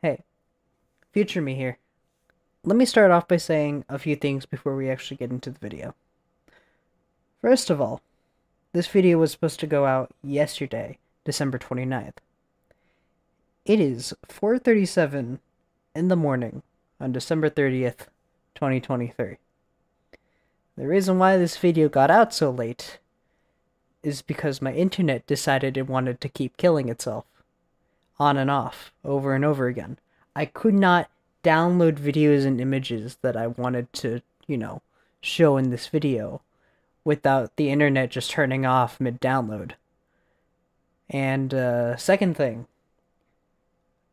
Hey, future me here. Let me start off by saying a few things before we actually get into the video. First of all, this video was supposed to go out yesterday, December 29th. It is 4:37 in the morning on December 30th, 2023. The reason why this video got out so late is because my internet decided it wanted to keep killing itself. On and off, over and over again. I could not download videos and images that I wanted to, show in this video without the internet just turning off mid-download. And second thing,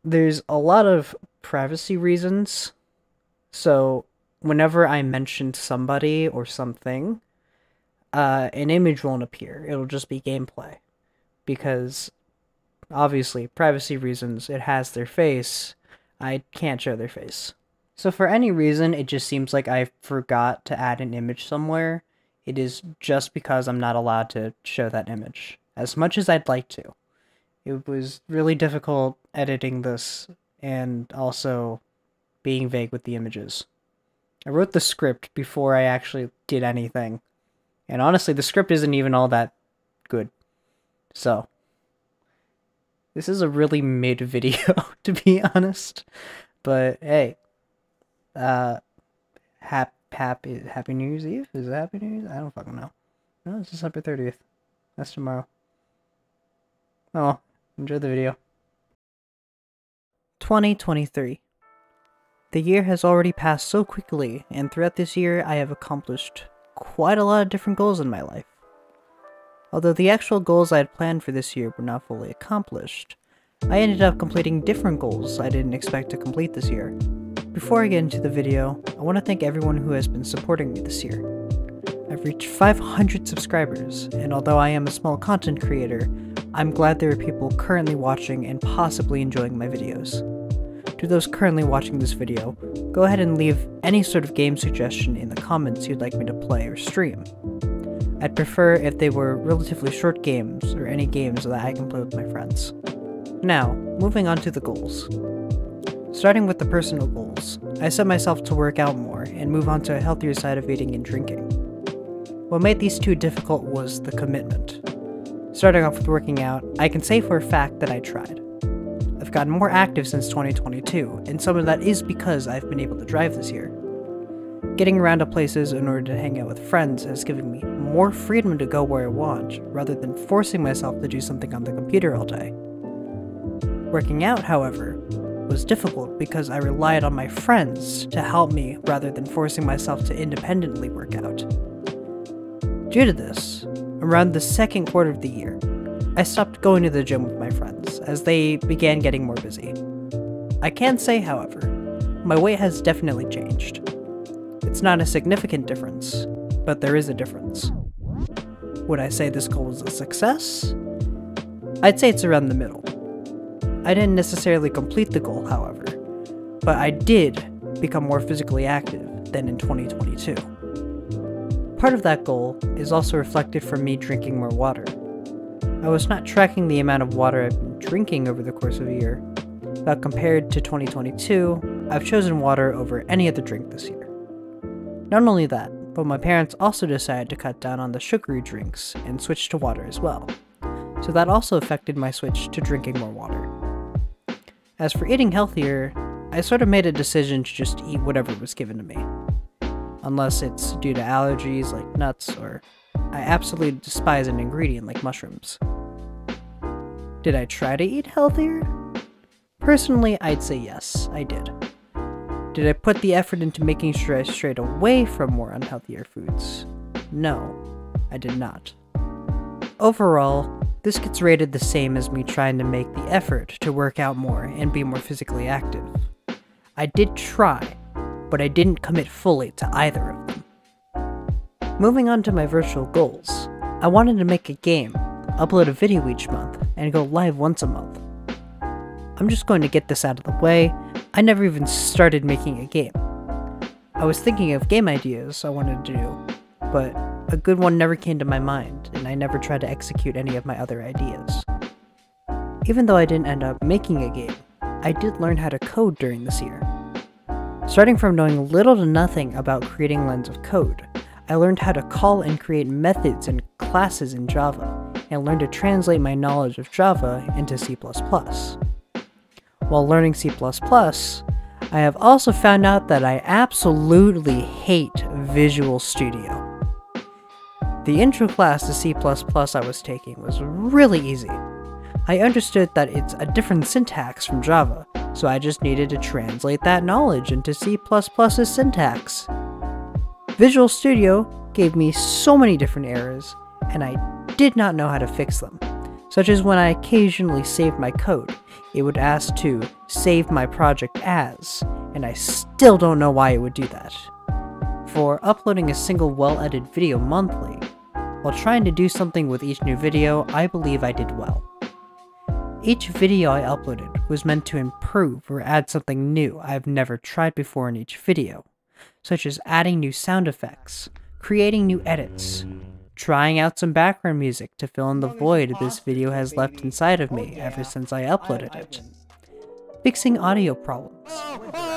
there's a lot of privacy reasons, so whenever I mention somebody or something, an image won't appear. It'll just be gameplay. Because, obviously, privacy reasons, it has their face. I can't show their face. So for any reason, it just seems like I forgot to add an image somewhere. It is just because I'm not allowed to show that image, as much as I'd like to. It was really difficult editing this, and also being vague with the images. I wrote the script before I actually did anything, and honestly, the script isn't even all that good. So, this is a really mid video, to be honest. But hey, Happy New Year's Eve? Is it Happy New Year's? I don't fucking know. No, it's December 30th. That's tomorrow. Oh, enjoy the video. 2023. The year has already passed so quickly, and throughout this year I have accomplished quite a lot of different goals in my life. Although the actual goals I had planned for this year were not fully accomplished, I ended up completing different goals I didn't expect to complete this year. Before I get into the video, I want to thank everyone who has been supporting me this year. I've reached 500 subscribers, and although I am a small content creator, I'm glad there are people currently watching and possibly enjoying my videos. To those currently watching this video, go ahead and leave any sort of game suggestion in the comments you'd like me to play or stream. I'd prefer if they were relatively short games, or any games that I can play with my friends. Now, moving on to the goals. Starting with the personal goals, I set myself to work out more and move on to a healthier side of eating and drinking. What made these two difficult was the commitment. Starting off with working out, I can say for a fact that I tried. I've gotten more active since 2022, and some of that is because I've been able to drive this year. Getting around to places in order to hang out with friends has given me more freedom to go where I want, rather than forcing myself to do something on the computer all day. Working out, however, was difficult because I relied on my friends to help me rather than forcing myself to independently work out. Due to this, around the second quarter of the year, I stopped going to the gym with my friends as they began getting more busy. I can say, however, my weight has definitely changed. It's not a significant difference, but there is a difference. Would I say this goal was a success? I'd say it's around the middle. I didn't necessarily complete the goal, however, but I did become more physically active than in 2022. Part of that goal is also reflected from me drinking more water. I was not tracking the amount of water I've been drinking over the course of a year, but compared to 2022, I've chosen water over any other drink this year. Not only that, but my parents also decided to cut down on the sugary drinks and switch to water as well, so that also affected my switch to drinking more water. As for eating healthier, I sort of made a decision to just eat whatever was given to me. Unless it's due to allergies like nuts, or I absolutely despise an ingredient like mushrooms. Did I try to eat healthier? Personally, I'd say yes, I did. Did I put the effort into making sure I strayed away from more unhealthier foods? No, I did not. Overall, this gets rated the same as me trying to make the effort to work out more and be more physically active. I did try, but I didn't commit fully to either of them. Moving on to my virtual goals, I wanted to make a game, upload a video each month, and go live once a month. I'm just going to get this out of the way. I never even started making a game. I was thinking of game ideas I wanted to do, but a good one never came to my mind, and I never tried to execute any of my other ideas. Even though I didn't end up making a game, I did learn how to code during this year. Starting from knowing little to nothing about creating lines of code, I learned how to call and create methods and classes in Java, and learned to translate my knowledge of Java into C++. While learning C++, I have also found out that I absolutely hate Visual Studio. The intro class to C++ I was taking was really easy. I understood that it's a different syntax from Java, so I just needed to translate that knowledge into C++'s syntax. Visual Studio gave me so many different errors, and I did not know how to fix them, such as when I occasionally saved my code, it would ask to save my project as, and I still don't know why it would do that. For uploading a single well-edited video monthly, while trying to do something with each new video, I believe I did well. Each video I uploaded was meant to improve or add something new I've never tried before in each video, such as adding new sound effects, creating new edits, trying out some background music to fill in the void this video has left inside of me ever since I uploaded it, fixing audio problems,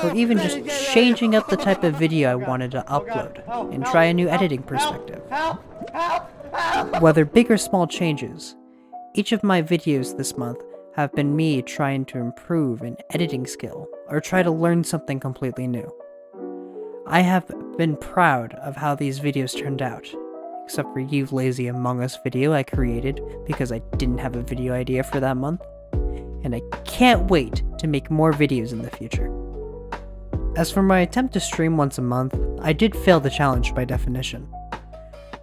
or even just changing up the type of video I wanted to upload and try a new editing perspective. Whether big or small changes, each of my videos this month have been me trying to improve an editing skill or try to learn something completely new. I have been proud of how these videos turned out, except for you lazy Among Us video I created because I didn't have a video idea for that month, and I can't wait to make more videos in the future. As for my attempt to stream once a month, I did fail the challenge by definition.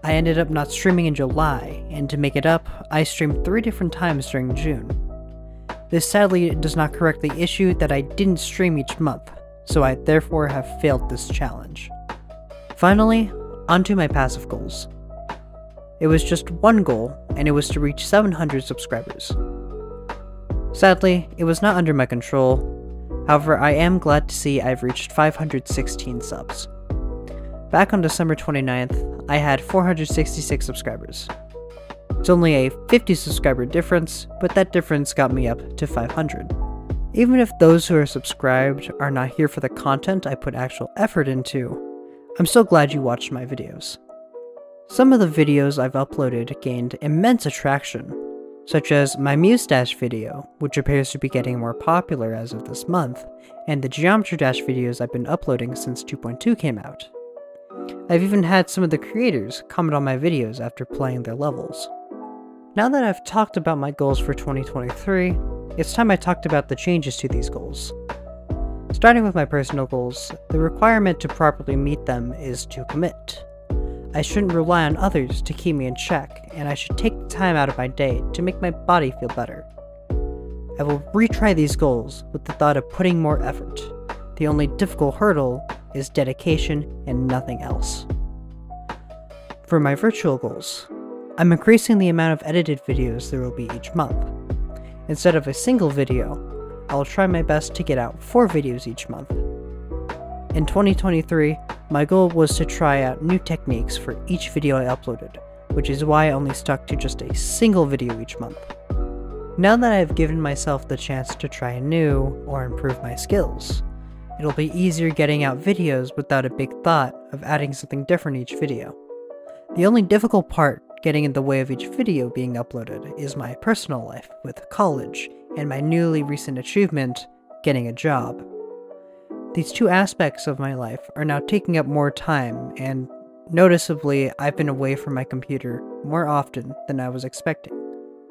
I ended up not streaming in July, and to make it up, I streamed 3 different times during June. This sadly does not correct the issue that I didn't stream each month, so I therefore have failed this challenge. Finally, onto my passive goals. It was just one goal, and it was to reach 700 subscribers. Sadly, it was not under my control. However, I am glad to see I've reached 516 subs. Back on December 29th, I had 466 subscribers. It's only a 50 subscriber difference, but that difference got me up to 500. Even if those who are subscribed are not here for the content I put actual effort into, I'm still glad you watched my videos. Some of the videos I've uploaded gained immense attraction, such as my Mustache video, which appears to be getting more popular as of this month, and the Geometry Dash videos I've been uploading since 2.2 came out. I've even had some of the creators comment on my videos after playing their levels. Now that I've talked about my goals for 2023, it's time I talked about the changes to these goals. Starting with my personal goals, the requirement to properly meet them is to commit. I shouldn't rely on others to keep me in check, and I should take the time out of my day to make my body feel better. I will retry these goals with the thought of putting more effort. The only difficult hurdle is dedication and nothing else. For my virtual goals, I'm increasing the amount of edited videos there will be each month. Instead of a single video, I will try my best to get out 4 videos each month. In 2023, my goal was to try out new techniques for each video I uploaded, which is why I only stuck to just a single video each month. Now that I have given myself the chance to try new or improve my skills, it'll be easier getting out videos without a big thought of adding something different each video. The only difficult part getting in the way of each video being uploaded is my personal life with college and my newly recent achievement, getting a job. These 2 aspects of my life are now taking up more time, and noticeably I've been away from my computer more often than I was expecting,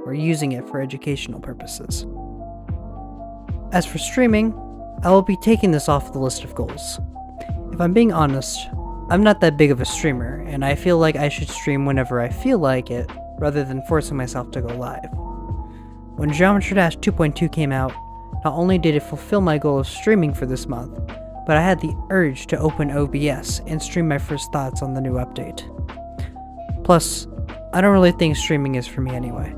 or using it for educational purposes. As for streaming, I will be taking this off the list of goals. If I'm being honest, I'm not that big of a streamer, and I feel like I should stream whenever I feel like it, rather than forcing myself to go live. When Geometry Dash 2.2 came out, not only did it fulfill my goal of streaming for this month, but I had the urge to open OBS and stream my first thoughts on the new update. Plus, I don't really think streaming is for me anyway.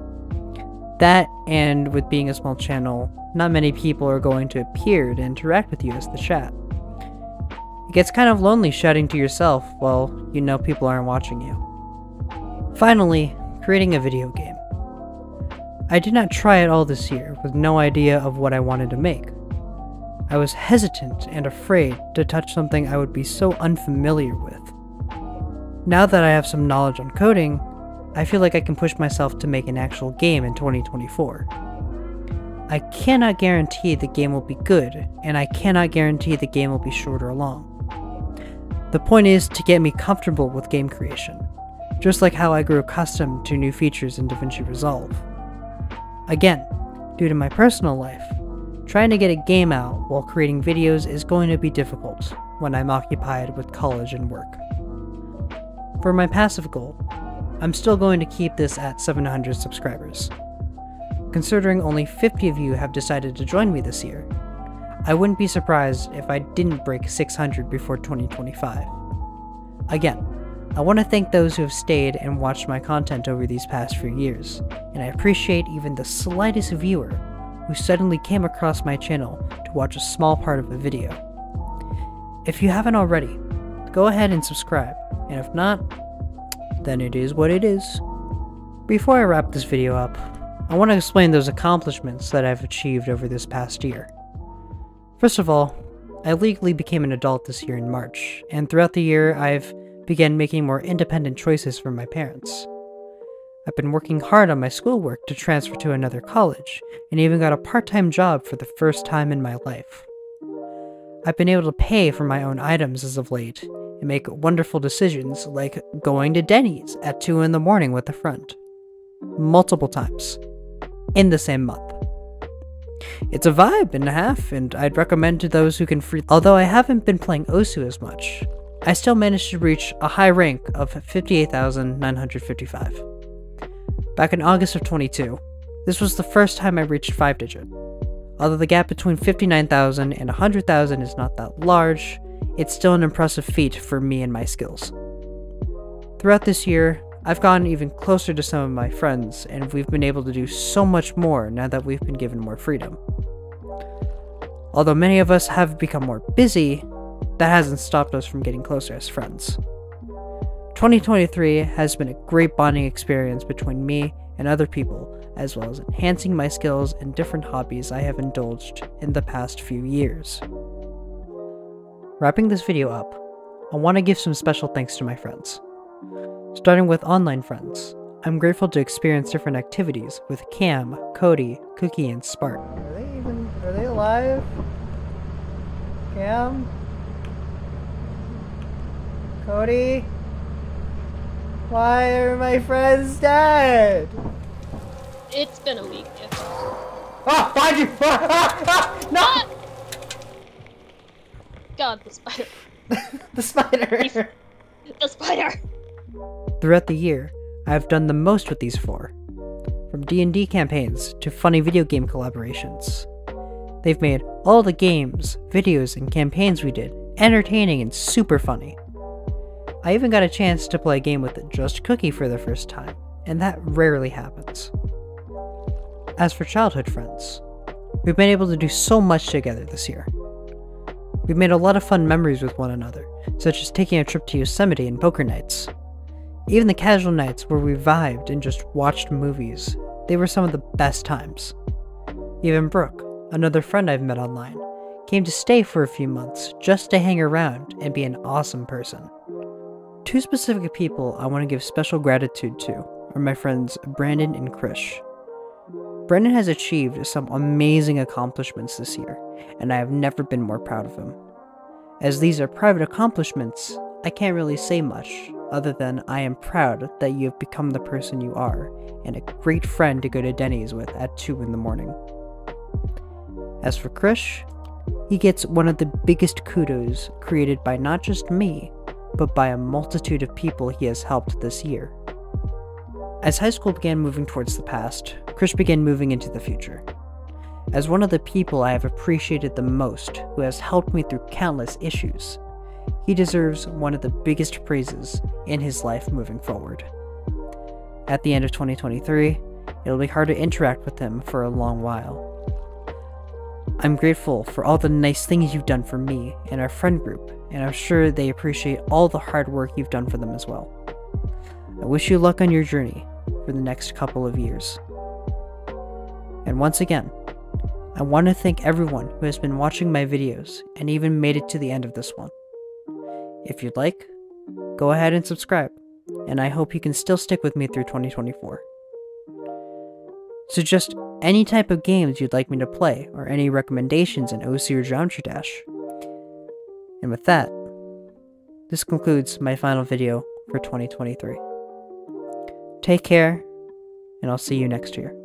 That, and with being a small channel, not many people are going to appear to interact with you as the chat. It gets kind of lonely shouting to yourself while you know people aren't watching you. Finally, creating a video game. I did not try it all this year with no idea of what I wanted to make. I was hesitant and afraid to touch something I would be so unfamiliar with. Now that I have some knowledge on coding, I feel like I can push myself to make an actual game in 2024. I cannot guarantee the game will be good, and I cannot guarantee the game will be short or long. The point is to get me comfortable with game creation, just like how I grew accustomed to new features in DaVinci Resolve. Again, due to my personal life, trying to get a game out while creating videos is going to be difficult when I'm occupied with college and work. For my passive goal, I'm still going to keep this at 700 subscribers. Considering only 50 of you have decided to join me this year, I wouldn't be surprised if I didn't break 600 before 2025. Again, I want to thank those who have stayed and watched my content over these past few years, and I appreciate even the slightest viewer who suddenly came across my channel to watch a small part of a video. If you haven't already, go ahead and subscribe, and if not, then it is what it is. Before I wrap this video up, I want to explain those accomplishments that I've achieved over this past year. First of all, I legally became an adult this year in March, and throughout the year I've began making more independent choices from my parents. I've been working hard on my schoolwork to transfer to another college, and even got a part-time job for the first time in my life. I've been able to pay for my own items as of late, and make wonderful decisions like going to Denny's at 2 in the morning with a friend. Multiple times. In the same month. It's a vibe and a half, and I'd recommend to those who can free. Although I haven't been playing Osu as much, I still managed to reach a high rank of 58,955. Back in August of 22, this was the first time I reached 5-digit. Although the gap between 59,000 and 100,000 is not that large, it's still an impressive feat for me and my skills. Throughout this year, I've gotten even closer to some of my friends, and we've been able to do so much more now that we've been given more freedom. Although many of us have become more busy, that hasn't stopped us from getting closer as friends. 2023 has been a great bonding experience between me and other people, as well as enhancing my skills and different hobbies I have indulged in the past few years. Wrapping this video up, I want to give some special thanks to my friends. Starting with online friends, I'm grateful to experience different activities with Cam, Cody, Cookie, and Spark. Are they alive? Cam? Cody? Why are my friends dead? It's been a week. Oh, find you! No! God, the spider. The spider! The spider! Throughout the year, I have done the most with these four. From D&D campaigns to funny video game collaborations. They've made all the games, videos, and campaigns we did entertaining and super funny. I even got a chance to play a game with Just Cookie for the first time, and that rarely happens. As for childhood friends, we've been able to do so much together this year. We've made a lot of fun memories with one another, such as taking a trip to Yosemite and poker nights. Even the casual nights where we vibed and just watched movies, they were some of the best times. Even Brooke, another friend I've met online, came to stay for a few months just to hang around and be an awesome person. Two specific people I want to give special gratitude to are my friends Brandon and Krish. Brandon has achieved some amazing accomplishments this year, and I have never been more proud of him. As these are private accomplishments, I can't really say much, other than I am proud that you have become the person you are, and a great friend to go to Denny's with at 2 in the morning. As for Krish, he gets one of the biggest kudos created by not just me, but by a multitude of people he has helped this year. As high school began moving towards the past, Krish began moving into the future. As one of the people I have appreciated the most, who has helped me through countless issues, he deserves one of the biggest praises in his life moving forward. At the end of 2023, it'll be hard to interact with him for a long while. I'm grateful for all the nice things you've done for me and our friend group, and I'm sure they appreciate all the hard work you've done for them as well. I wish you luck on your journey for the next couple of years. And once again, I want to thank everyone who has been watching my videos and even made it to the end of this one. If you'd like, go ahead and subscribe, and I hope you can still stick with me through 2024. Suggest any type of games you'd like me to play, or any recommendations in OC or Geometry Dash. And with that, this concludes my final video for 2023. Take care, and I'll see you next year.